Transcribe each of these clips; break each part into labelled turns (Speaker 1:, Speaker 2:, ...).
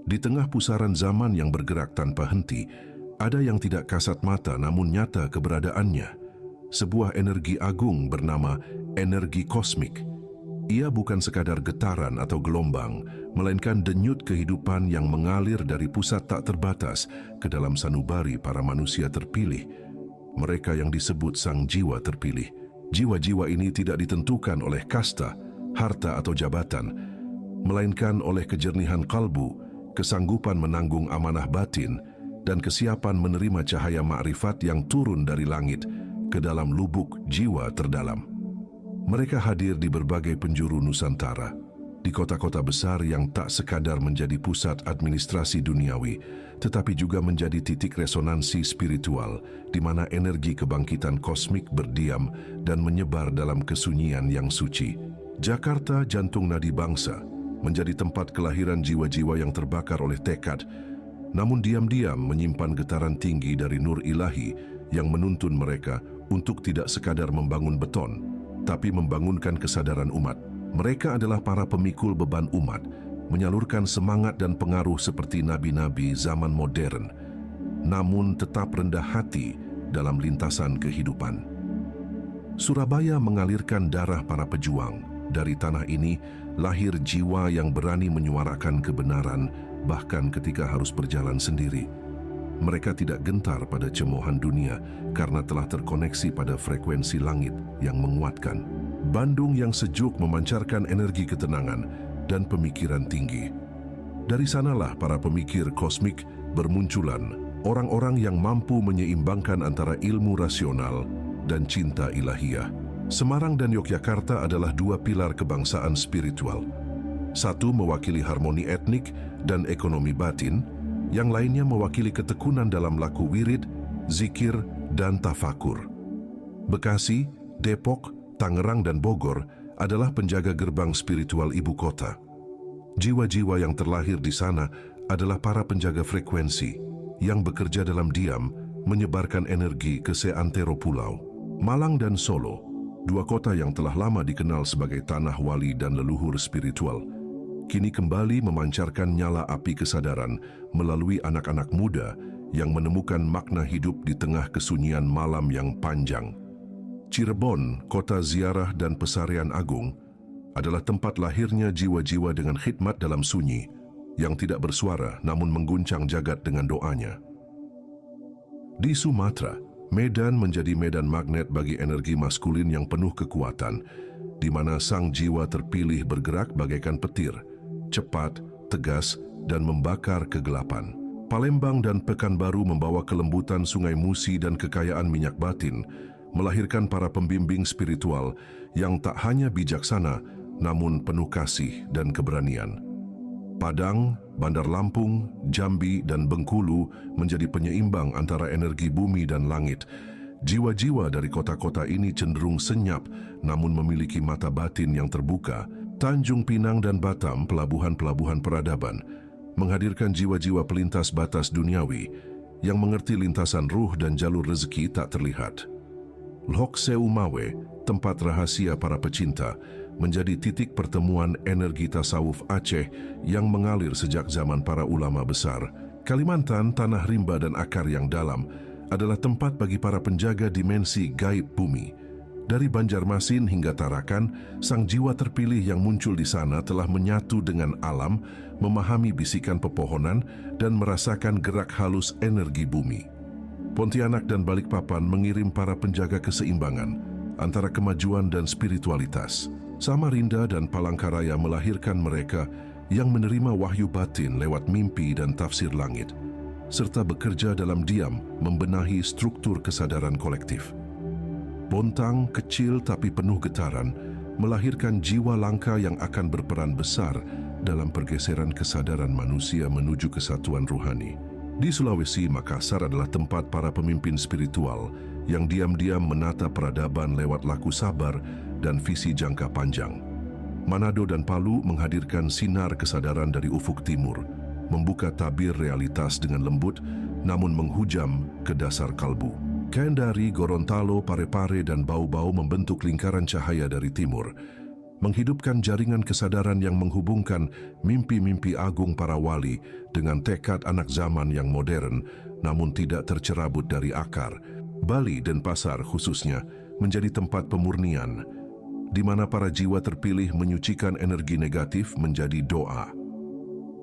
Speaker 1: Di tengah pusaran zaman yang bergerak tanpa henti, ada yang tidak kasat mata namun nyata keberadaannya. Sebuah energi agung bernama energi kosmik. Ia bukan sekadar getaran atau gelombang, melainkan denyut kehidupan yang mengalir dari pusat tak terbatas ke dalam sanubari para manusia terpilih. Mereka yang disebut sang jiwa terpilih. Jiwa-jiwa ini tidak ditentukan oleh kasta, harta atau jabatan, melainkan oleh kejernihan kalbu, kesanggupan menanggung amanah batin, dan kesiapan menerima cahaya makrifat yang turun dari langit ke dalam lubuk jiwa terdalam. Mereka hadir di berbagai penjuru Nusantara, di kota-kota besar yang tak sekadar menjadi pusat administrasi duniawi, tetapi juga menjadi titik resonansi spiritual di mana energi kebangkitan kosmik berdiam dan menyebar dalam kesunyian yang suci. Jakarta, jantung nadi bangsa, menjadi tempat kelahiran jiwa-jiwa yang terbakar oleh tekad, namun diam-diam menyimpan getaran tinggi dari nur ilahi yang menuntun mereka untuk tidak sekadar membangun beton, tapi membangunkan kesadaran umat. Mereka adalah para pemikul beban umat, menyalurkan semangat dan pengaruh seperti nabi-nabi zaman modern, namun tetap rendah hati dalam lintasan kehidupan. Surabaya mengalirkan darah para pejuang. Dari tanah ini lahir jiwa yang berani menyuarakan kebenaran bahkan ketika harus berjalan sendiri. Mereka tidak gentar pada cemoohan dunia karena telah terkoneksi pada frekuensi langit yang menguatkan. Bandung yang sejuk memancarkan energi ketenangan dan pemikiran tinggi. Dari sanalah para pemikir kosmik bermunculan, orang-orang yang mampu menyeimbangkan antara ilmu rasional dan cinta ilahiyah. Semarang dan Yogyakarta adalah dua pilar kebangsaan spiritual. Satu mewakili harmoni etnik dan ekonomi batin, yang lainnya mewakili ketekunan dalam laku wirid, zikir, dan tafakur. Bekasi, Depok, Tangerang, dan Bogor adalah penjaga gerbang spiritual ibu kota. Jiwa-jiwa yang terlahir di sana adalah para penjaga frekuensi yang bekerja dalam diam menyebarkan energi ke seantero pulau. Malang dan Solo, dua kota yang telah lama dikenal sebagai tanah wali dan leluhur spiritual, kini kembali memancarkan nyala api kesadaran melalui anak-anak muda yang menemukan makna hidup di tengah kesunyian malam yang panjang. Cirebon, kota ziarah dan pesarian agung, adalah tempat lahirnya jiwa-jiwa dengan khidmat dalam sunyi, yang tidak bersuara namun mengguncang jagat dengan doanya. Di Sumatera, Medan menjadi medan magnet bagi energi maskulin yang penuh kekuatan, di mana sang jiwa terpilih bergerak bagaikan petir, cepat, tegas, dan membakar kegelapan. Palembang dan Pekanbaru membawa kelembutan Sungai Musi dan kekayaan minyak batin, melahirkan para pembimbing spiritual yang tak hanya bijaksana, namun penuh kasih dan keberanian. Padang, Bandar Lampung, Jambi, dan Bengkulu menjadi penyeimbang antara energi bumi dan langit. Jiwa-jiwa dari kota-kota ini cenderung senyap namun memiliki mata batin yang terbuka. Tanjung Pinang dan Batam, pelabuhan-pelabuhan peradaban, menghadirkan jiwa-jiwa pelintas batas duniawi yang mengerti lintasan ruh dan jalur rezeki tak terlihat. Lhok Sewu Mawe, tempat rahasia para pecinta, menjadi titik pertemuan energi tasawuf Aceh yang mengalir sejak zaman para ulama besar. Kalimantan, tanah rimba dan akar yang dalam, adalah tempat bagi para penjaga dimensi gaib bumi. Dari Banjarmasin hingga Tarakan, sang jiwa terpilih yang muncul di sana telah menyatu dengan alam, memahami bisikan pepohonan, dan merasakan gerak halus energi bumi. Pontianak dan Balikpapan mengirim para penjaga keseimbangan antara kemajuan dan spiritualitas. Samarinda dan Palangkaraya melahirkan mereka yang menerima wahyu batin lewat mimpi dan tafsir langit, serta bekerja dalam diam membenahi struktur kesadaran kolektif. Bontang, kecil tapi penuh getaran, melahirkan jiwa langka yang akan berperan besar dalam pergeseran kesadaran manusia menuju kesatuan ruhani. Di Sulawesi, Makassar adalah tempat para pemimpin spiritual yang diam-diam menata peradaban lewat laku sabar dan visi jangka panjang. Manado dan Palu menghadirkan sinar kesadaran dari ufuk timur, membuka tabir realitas dengan lembut namun menghujam ke dasar kalbu. Kendari, Gorontalo, Parepare, dan Bau-Bau membentuk lingkaran cahaya dari timur, menghidupkan jaringan kesadaran yang menghubungkan mimpi-mimpi agung para wali dengan tekad anak zaman yang modern namun tidak tercerabut dari akar. Bali dan Pasar khususnya menjadi tempat pemurnian, di mana para jiwa terpilih menyucikan energi negatif menjadi doa.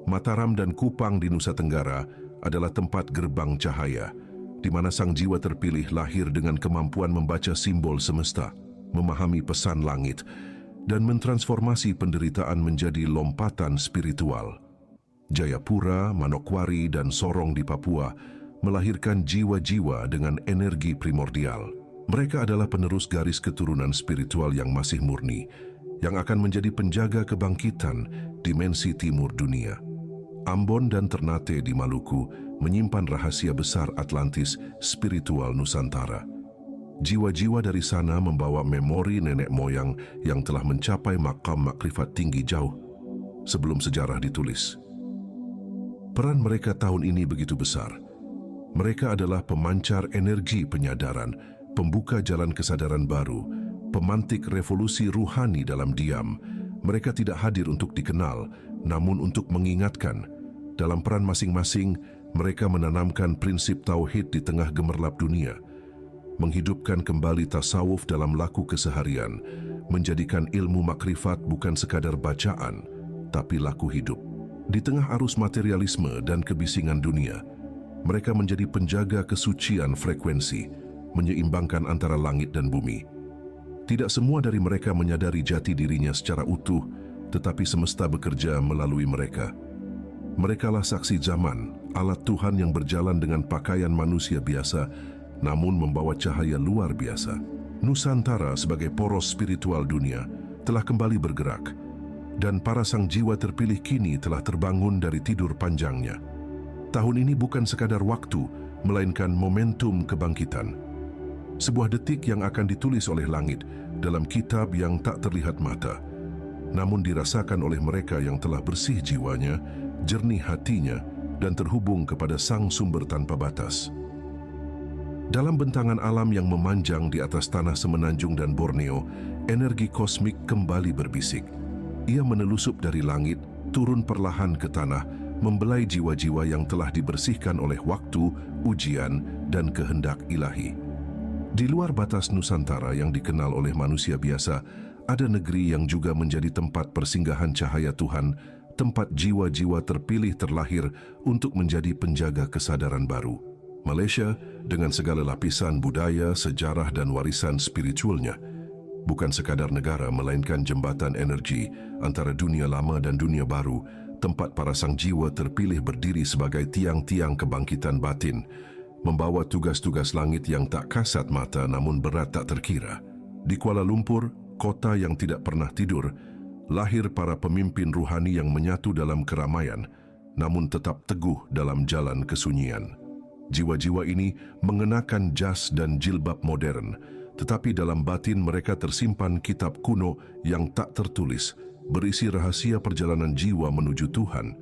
Speaker 1: Mataram dan Kupang di Nusa Tenggara adalah tempat gerbang cahaya, di mana sang jiwa terpilih lahir dengan kemampuan membaca simbol semesta, memahami pesan langit, dan mentransformasi penderitaan menjadi lompatan spiritual. Jayapura, Manokwari, dan Sorong di Papua melahirkan jiwa-jiwa dengan energi primordial. Mereka adalah penerus garis keturunan spiritual yang masih murni, yang akan menjadi penjaga kebangkitan dimensi timur dunia. Ambon dan Ternate di Maluku menyimpan rahasia besar Atlantis spiritual Nusantara. Jiwa-jiwa dari sana membawa memori nenek moyang yang telah mencapai makam makrifat tinggi jauh sebelum sejarah ditulis. Peran mereka tahun ini begitu besar. Mereka adalah pemancar energi penyadaran, pembuka jalan kesadaran baru, pemantik revolusi ruhani dalam diam. Mereka tidak hadir untuk dikenal, namun untuk mengingatkan. Dalam peran masing-masing, mereka menanamkan prinsip tauhid di tengah gemerlap dunia, menghidupkan kembali tasawuf dalam laku keseharian, menjadikan ilmu makrifat bukan sekadar bacaan, tapi laku hidup. Di tengah arus materialisme dan kebisingan dunia, mereka menjadi penjaga kesucian frekuensi, menyeimbangkan antara langit dan bumi. Tidak semua dari mereka menyadari jati dirinya secara utuh, tetapi semesta bekerja melalui mereka. Merekalah saksi zaman, alat Tuhan yang berjalan dengan pakaian manusia biasa, namun membawa cahaya luar biasa. Nusantara sebagai poros spiritual dunia telah kembali bergerak, dan para sang jiwa terpilih kini telah terbangun dari tidur panjangnya. Tahun ini bukan sekadar waktu, melainkan momentum kebangkitan. Sebuah detik yang akan ditulis oleh langit dalam kitab yang tak terlihat mata, namun dirasakan oleh mereka yang telah bersih jiwanya, jernih hatinya, dan terhubung kepada sang sumber tanpa batas. Dalam bentangan alam yang memanjang di atas tanah semenanjung dan Borneo, energi kosmik kembali berbisik. Ia menelusup dari langit, turun perlahan ke tanah, membelai jiwa-jiwa yang telah dibersihkan oleh waktu, ujian, dan kehendak ilahi. Di luar batas Nusantara yang dikenal oleh manusia biasa, ada negeri yang juga menjadi tempat persinggahan cahaya Tuhan, tempat jiwa-jiwa terpilih terlahir untuk menjadi penjaga kesadaran baru. Malaysia, dengan segala lapisan budaya, sejarah, dan warisan spiritualnya, bukan sekadar negara melainkan jembatan energi antara dunia lama dan dunia baru, tempat para sang jiwa terpilih berdiri sebagai tiang-tiang kebangkitan batin, membawa tugas-tugas langit yang tak kasat mata namun berat tak terkira. Di Kuala Lumpur, kota yang tidak pernah tidur, lahir para pemimpin ruhani yang menyatu dalam keramaian, namun tetap teguh dalam jalan kesunyian. Jiwa-jiwa ini mengenakan jas dan jilbab modern, tetapi dalam batin mereka tersimpan kitab kuno yang tak tertulis, berisi rahasia perjalanan jiwa menuju Tuhan.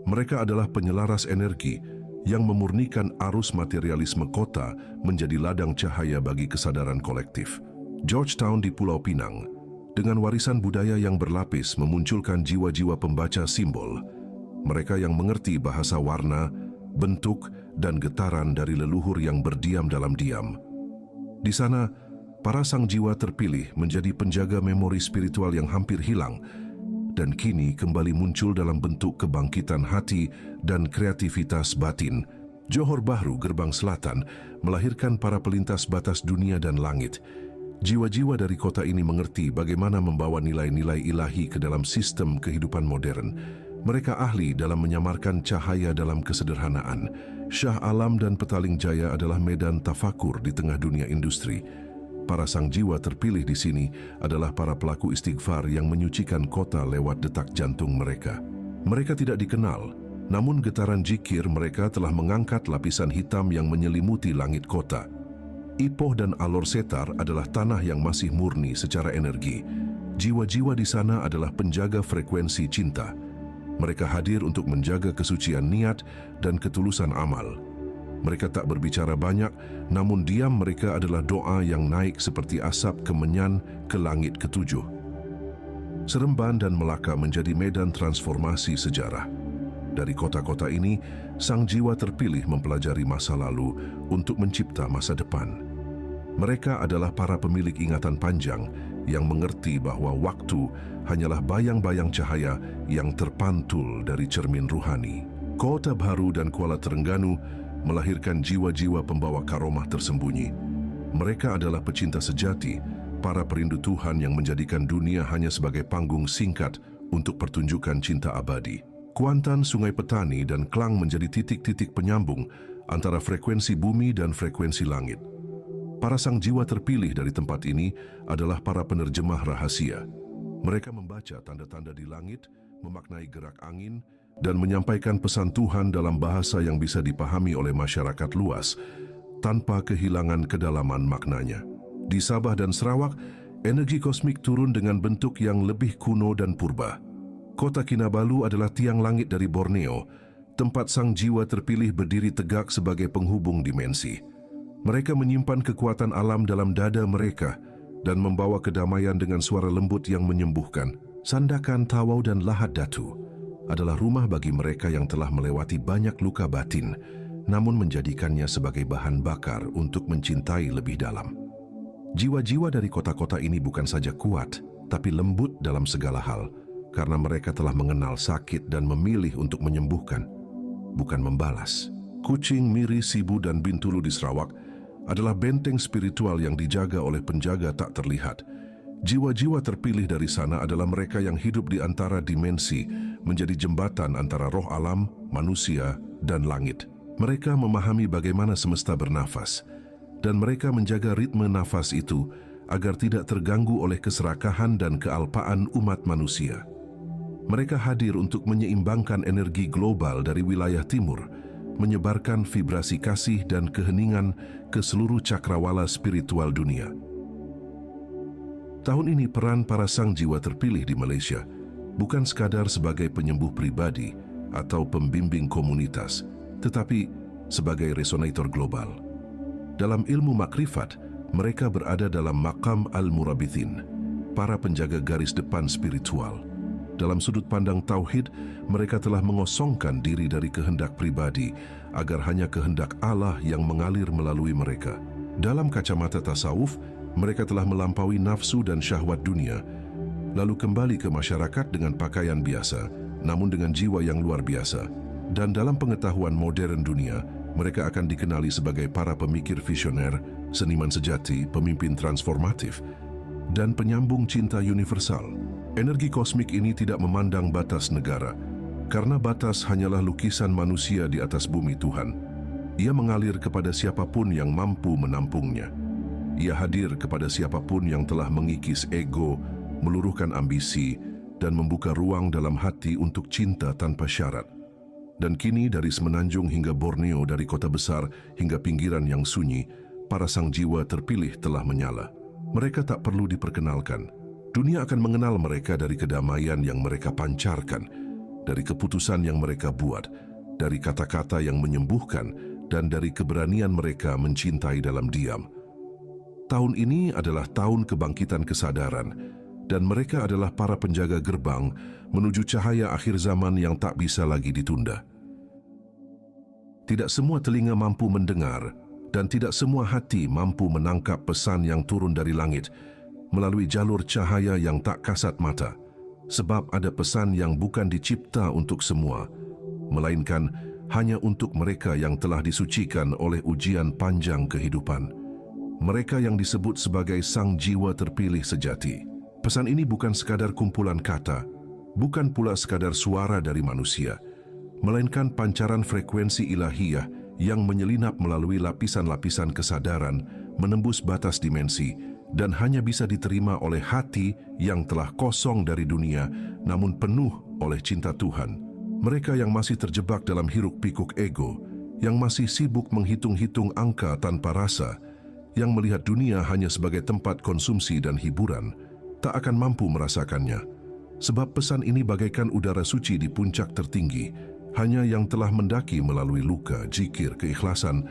Speaker 1: Mereka adalah penyelaras energi yang memurnikan arus materialisme kota menjadi ladang cahaya bagi kesadaran kolektif. Georgetown di Pulau Pinang, dengan warisan budaya yang berlapis, memunculkan jiwa-jiwa pembaca simbol. Mereka yang mengerti bahasa warna, bentuk, dan getaran dari leluhur yang berdiam dalam diam. Di sana, para sang jiwa terpilih menjadi penjaga memori spiritual yang hampir hilang dan kini kembali muncul dalam bentuk kebangkitan hati dan kreativitas batin. Johor Bahru, Gerbang Selatan, melahirkan para pelintas batas dunia dan langit. Jiwa-jiwa dari kota ini mengerti bagaimana membawa nilai-nilai ilahi ke dalam sistem kehidupan modern. Mereka ahli dalam menyamarkan cahaya dalam kesederhanaan. Shah Alam dan Petaling Jaya adalah medan tafakur di tengah dunia industri. Para sang jiwa terpilih di sini adalah para pelaku istighfar yang menyucikan kota lewat detak jantung mereka. Mereka tidak dikenal, namun getaran zikir mereka telah mengangkat lapisan hitam yang menyelimuti langit kota. Ipoh dan Alor Setar adalah tanah yang masih murni secara energi. Jiwa-jiwa di sana adalah penjaga frekuensi cinta. Mereka hadir untuk menjaga kesucian niat dan ketulusan amal. Mereka tak berbicara banyak, namun diam mereka adalah doa yang naik seperti asap kemenyan ke langit ketujuh. Seremban dan Melaka menjadi medan transformasi sejarah. Dari kota-kota ini, sang jiwa terpilih mempelajari masa lalu untuk mencipta masa depan. Mereka adalah para pemilik ingatan panjang yang mengerti bahwa waktu hanyalah bayang-bayang cahaya yang terpantul dari cermin ruhani. Kota Baru dan Kuala Terengganu melahirkan jiwa-jiwa pembawa karomah tersembunyi. Mereka adalah pecinta sejati, para perindu Tuhan yang menjadikan dunia hanya sebagai panggung singkat untuk pertunjukan cinta abadi. Kuantan, Sungai Petani, dan Klang menjadi titik-titik penyambung antara frekuensi bumi dan frekuensi langit. Para sang jiwa terpilih dari tempat ini adalah para penerjemah rahasia. Mereka membaca tanda-tanda di langit, memaknai gerak angin, dan menyampaikan pesan Tuhan dalam bahasa yang bisa dipahami oleh masyarakat luas tanpa kehilangan kedalaman maknanya. Di Sabah dan Sarawak, energi kosmik turun dengan bentuk yang lebih kuno dan purba. Kota Kinabalu adalah tiang langit dari Borneo, tempat sang jiwa terpilih berdiri tegak sebagai penghubung dimensi. Mereka menyimpan kekuatan alam dalam dada mereka dan membawa kedamaian dengan suara lembut yang menyembuhkan. Sandakan, Tawau, dan Lahad Datu adalah rumah bagi mereka yang telah melewati banyak luka batin, namun menjadikannya sebagai bahan bakar untuk mencintai lebih dalam. Jiwa-jiwa dari kota-kota ini bukan saja kuat, tapi lembut dalam segala hal, karena mereka telah mengenal sakit dan memilih untuk menyembuhkan, bukan membalas. Kuching, Miri, Sibu, dan Bintulu di Sarawak adalah benteng spiritual yang dijaga oleh penjaga tak terlihat. Jiwa-jiwa terpilih dari sana adalah mereka yang hidup di antara dimensi, menjadi jembatan antara roh alam, manusia, dan langit. Mereka memahami bagaimana semesta bernafas, dan mereka menjaga ritme nafas itu agar tidak terganggu oleh keserakahan dan kealpaan umat manusia. Mereka hadir untuk menyeimbangkan energi global dari wilayah timur, menyebarkan vibrasi kasih dan keheningan ke seluruh cakrawala spiritual dunia. Tahun ini peran para sang jiwa terpilih di Malaysia bukan sekadar sebagai penyembuh pribadi atau pembimbing komunitas, tetapi sebagai resonator global. Dalam ilmu makrifat, mereka berada dalam maqam al-murabithin, para penjaga garis depan spiritual. Dalam sudut pandang tauhid, mereka telah mengosongkan diri dari kehendak pribadi agar hanya kehendak Allah yang mengalir melalui mereka. Dalam kacamata tasawuf, mereka telah melampaui nafsu dan syahwat dunia, lalu kembali ke masyarakat dengan pakaian biasa, namun dengan jiwa yang luar biasa. Dan dalam pengetahuan modern dunia, mereka akan dikenali sebagai para pemikir visioner, seniman sejati, pemimpin transformatif, dan penyambung cinta universal. Energi kosmik ini tidak memandang batas negara, karena batas hanyalah lukisan manusia di atas bumi Tuhan. Ia mengalir kepada siapapun yang mampu menampungnya. Ia hadir kepada siapapun yang telah mengikis ego, meluruhkan ambisi, dan membuka ruang dalam hati untuk cinta tanpa syarat. Dan kini dari Semenanjung hingga Borneo, dari kota besar hingga pinggiran yang sunyi, para sang jiwa terpilih telah menyala. Mereka tak perlu diperkenalkan. Dunia akan mengenal mereka dari kedamaian yang mereka pancarkan, dari keputusan yang mereka buat, dari kata-kata yang menyembuhkan, dan dari keberanian mereka mencintai dalam diam. Tahun ini adalah tahun kebangkitan kesadaran, dan mereka adalah para penjaga gerbang menuju cahaya akhir zaman yang tak bisa lagi ditunda. Tidak semua telinga mampu mendengar, dan tidak semua hati mampu menangkap pesan yang turun dari langit melalui jalur cahaya yang tak kasat mata, sebab ada pesan yang bukan dicipta untuk semua, melainkan hanya untuk mereka yang telah disucikan oleh ujian panjang kehidupan. Mereka yang disebut sebagai sang jiwa terpilih sejati. Pesan ini bukan sekadar kumpulan kata, bukan pula sekadar suara dari manusia, melainkan pancaran frekuensi ilahiyah yang menyelinap melalui lapisan-lapisan kesadaran, menembus batas dimensi, dan hanya bisa diterima oleh hati yang telah kosong dari dunia, namun penuh oleh cinta Tuhan. Mereka yang masih terjebak dalam hiruk-pikuk ego, yang masih sibuk menghitung-hitung angka tanpa rasa, yang melihat dunia hanya sebagai tempat konsumsi dan hiburan, tak akan mampu merasakannya. Sebab pesan ini bagaikan udara suci di puncak tertinggi, hanya yang telah mendaki melalui luka, zikir, keikhlasan,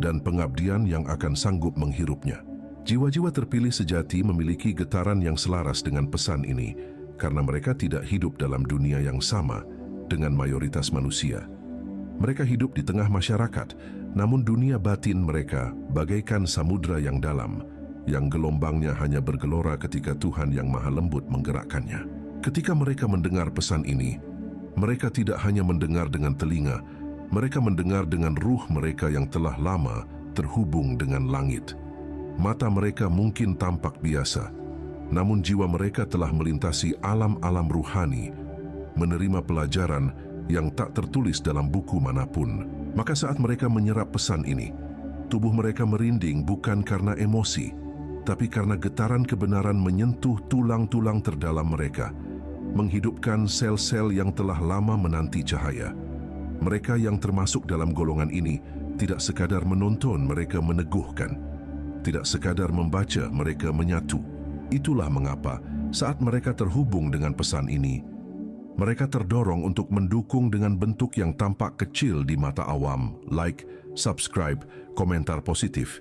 Speaker 1: dan pengabdian yang akan sanggup menghirupnya. Jiwa-jiwa terpilih sejati memiliki getaran yang selaras dengan pesan ini, karena mereka tidak hidup dalam dunia yang sama dengan mayoritas manusia. Mereka hidup di tengah masyarakat, namun dunia batin mereka bagaikan samudra yang dalam, yang gelombangnya hanya bergelora ketika Tuhan yang Maha Lembut menggerakkannya. Ketika mereka mendengar pesan ini, mereka tidak hanya mendengar dengan telinga, mereka mendengar dengan ruh mereka yang telah lama terhubung dengan langit. Mata mereka mungkin tampak biasa, namun jiwa mereka telah melintasi alam-alam ruhani, menerima pelajaran yang tak tertulis dalam buku manapun. Maka saat mereka menyerap pesan ini, tubuh mereka merinding bukan karena emosi, tapi karena getaran kebenaran menyentuh tulang-tulang terdalam mereka, menghidupkan sel-sel yang telah lama menanti cahaya. Mereka yang termasuk dalam golongan ini tidak sekadar menonton, mereka meneguhkan. Tidak sekadar membaca, mereka menyatu. Itulah mengapa saat mereka terhubung dengan pesan ini, mereka terdorong untuk mendukung dengan bentuk yang tampak kecil di mata awam, like, subscribe, komentar positif.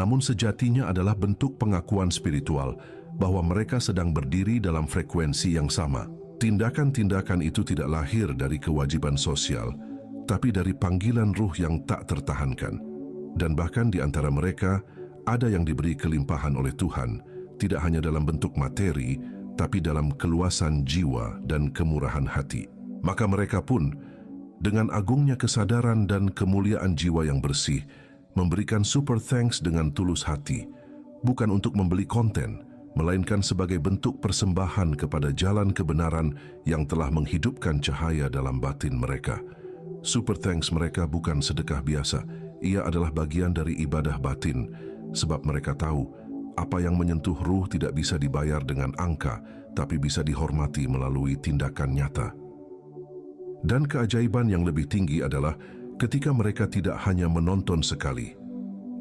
Speaker 1: Namun sejatinya adalah bentuk pengakuan spiritual bahwa mereka sedang berdiri dalam frekuensi yang sama. Tindakan-tindakan itu tidak lahir dari kewajiban sosial, tapi dari panggilan ruh yang tak tertahankan. Dan bahkan di antara mereka, ada yang diberi kelimpahan oleh Tuhan, tidak hanya dalam bentuk materi, tapi dalam keluasan jiwa dan kemurahan hati. Maka mereka pun, dengan agungnya kesadaran dan kemuliaan jiwa yang bersih, memberikan super thanks dengan tulus hati, bukan untuk membeli konten, melainkan sebagai bentuk persembahan kepada jalan kebenaran yang telah menghidupkan cahaya dalam batin mereka. Super thanks mereka bukan sedekah biasa, ia adalah bagian dari ibadah batin, sebab mereka tahu apa yang menyentuh ruh tidak bisa dibayar dengan angka, tapi bisa dihormati melalui tindakan nyata. Dan keajaiban yang lebih tinggi adalah ketika mereka tidak hanya menonton sekali,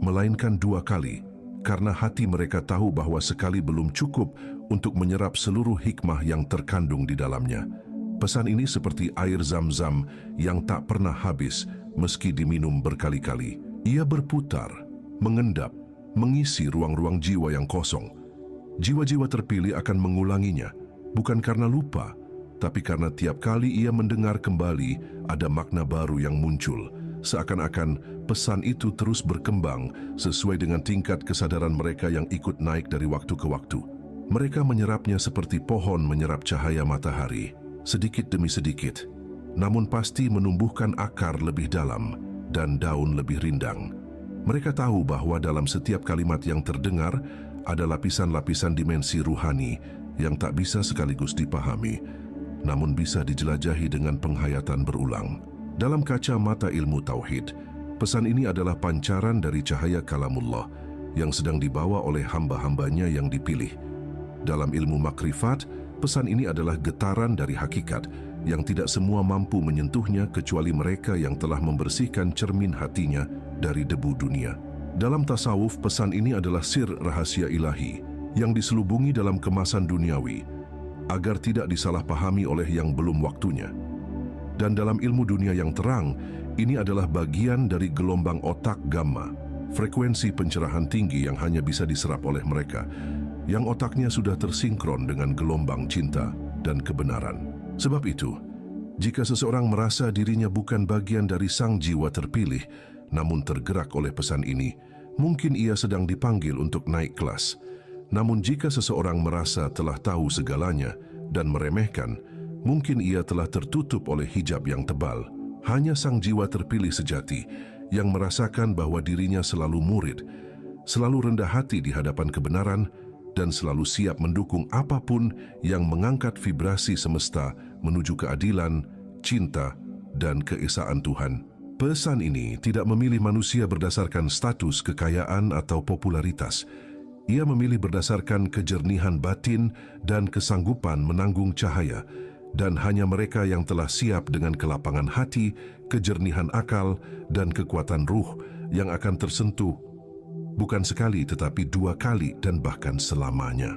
Speaker 1: melainkan 2 kali, karena hati mereka tahu bahwa sekali belum cukup untuk menyerap seluruh hikmah yang terkandung di dalamnya. Pesan ini seperti air zam-zam yang tak pernah habis meski diminum berkali-kali. Ia berputar, mengendap, mengisi ruang-ruang jiwa yang kosong. Jiwa-jiwa terpilih akan mengulanginya, bukan karena lupa, tapi karena tiap kali ia mendengar kembali, ada makna baru yang muncul. Seakan-akan pesan itu terus berkembang sesuai dengan tingkat kesadaran mereka yang ikut naik dari waktu ke waktu. Mereka menyerapnya seperti pohon menyerap cahaya matahari, sedikit demi sedikit, namun pasti menumbuhkan akar lebih dalam dan daun lebih rindang. Mereka tahu bahwa dalam setiap kalimat yang terdengar ada lapisan-lapisan dimensi ruhani yang tak bisa sekaligus dipahami, namun bisa dijelajahi dengan penghayatan berulang. Dalam kacamata ilmu tauhid, pesan ini adalah pancaran dari cahaya kalamullah yang sedang dibawa oleh hamba-hambanya yang dipilih. Dalam ilmu makrifat, pesan ini adalah getaran dari hakikat yang tidak semua mampu menyentuhnya kecuali mereka yang telah membersihkan cermin hatinya dari debu dunia. Dalam tasawuf, pesan ini adalah sir rahasia ilahi yang diselubungi dalam kemasan duniawi agar tidak disalahpahami oleh yang belum waktunya. Dan dalam ilmu dunia yang terang, ini adalah bagian dari gelombang otak gamma, frekuensi pencerahan tinggi yang hanya bisa diserap oleh mereka, yang otaknya sudah tersinkron dengan gelombang cinta dan kebenaran. Sebab itu, jika seseorang merasa dirinya bukan bagian dari sang jiwa terpilih, namun tergerak oleh pesan ini, mungkin ia sedang dipanggil untuk naik kelas. Namun jika seseorang merasa telah tahu segalanya dan meremehkan, mungkin ia telah tertutup oleh hijab yang tebal. Hanya sang jiwa terpilih sejati yang merasakan bahwa dirinya selalu murid, selalu rendah hati di hadapan kebenaran, dan selalu siap mendukung apapun yang mengangkat vibrasi semesta menuju keadilan, cinta, dan keesaan Tuhan. Pesan ini tidak memilih manusia berdasarkan status, kekayaan, atau popularitas. Ia memilih berdasarkan kejernihan batin dan kesanggupan menanggung cahaya, dan hanya mereka yang telah siap dengan kelapangan hati, kejernihan akal, dan kekuatan ruh yang akan tersentuh bukan sekali tetapi 2 kali dan bahkan selamanya.